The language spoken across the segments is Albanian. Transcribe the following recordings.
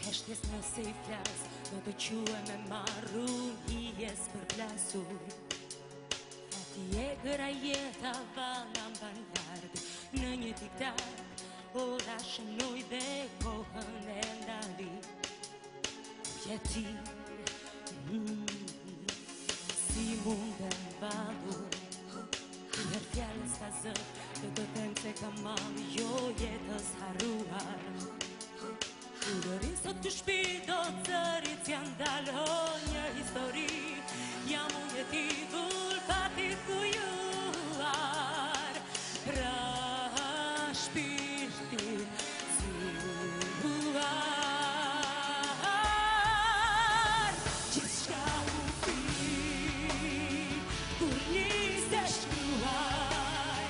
Heshtes nëse I flas, do të quhe me marru hijes për plasur. Fati e gëra jeta valla mban larg, në një tiktak, ora shënoj dhe kohën e ndali. Ku je ti? Si mundem valur, her fjallës ka zë, dhe të them se kam mam jo jetës harruar. Udërin sot të shpi do zërit janë dalë një histori. Jam unë jeti vulfatit kujuar, pra shpirtit zuar. Gjithçka u fi, kur niste shkruaj,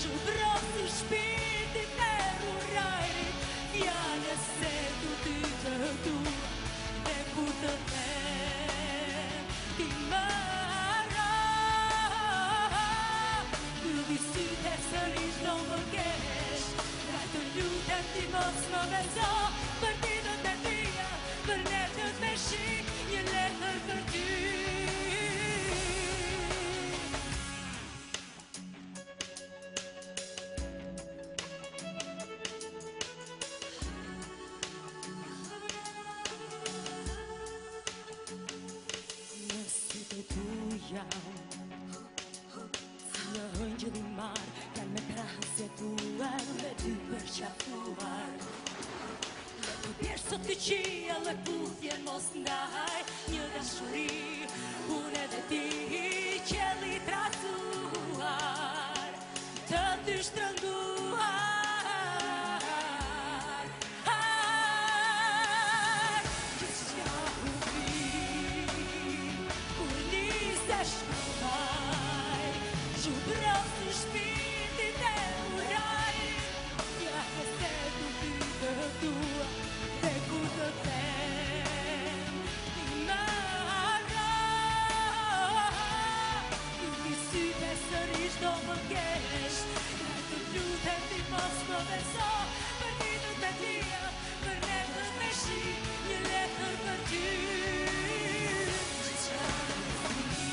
zhubrosë shpirtit e rurajrit, fjallës se tu ty të dua, dhe kur të them ti më harro. Mbyll sytë e sërish do më kesh, pra të lutem ti mos më beso, për ditët e tia, për netët me shi, një letër për ty. Si në hëngjëll I marë, janë me krahës jetuar, me ty përqafuar. Dhe të bjerë sot të qia, dhe puthjen mos ndaj, një dashuri, unë edhe ti qelli trasuar, të dy shtrënguar. Zhubrosë shpirtit e urajrit, fjallë se tu ty të dua, dhe kur të them ti më harro. Mbyll sytë e sërish do më kesh, pra të lutem ti mos më beso, për ditët e tia, për netët me shi, një letër për ty.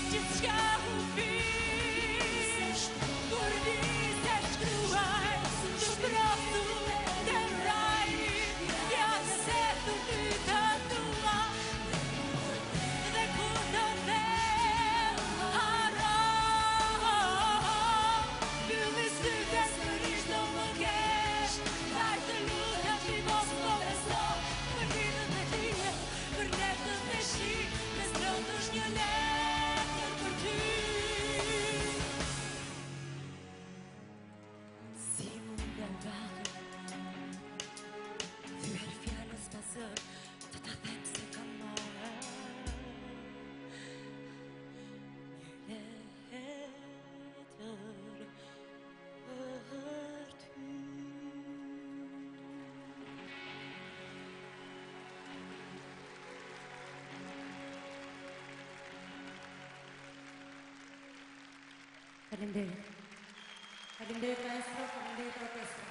Gjithçka u fi, kur niste shkruaj, zhubrosë dhe rajrit, fjallë se tu ty të dua, dhe kur të them harro. Mbyll sytë e sërish do më kesh, ndaj të lutem ti mos më beso, për ditët e tia, për netët me shi, me strondësh një letër për ty. Si mundem valur, thyher fjallës pa zë, të ta them se kam marrë një letër për ty. Faleminderit. Faleminderit maestro, faleminderit orkestra.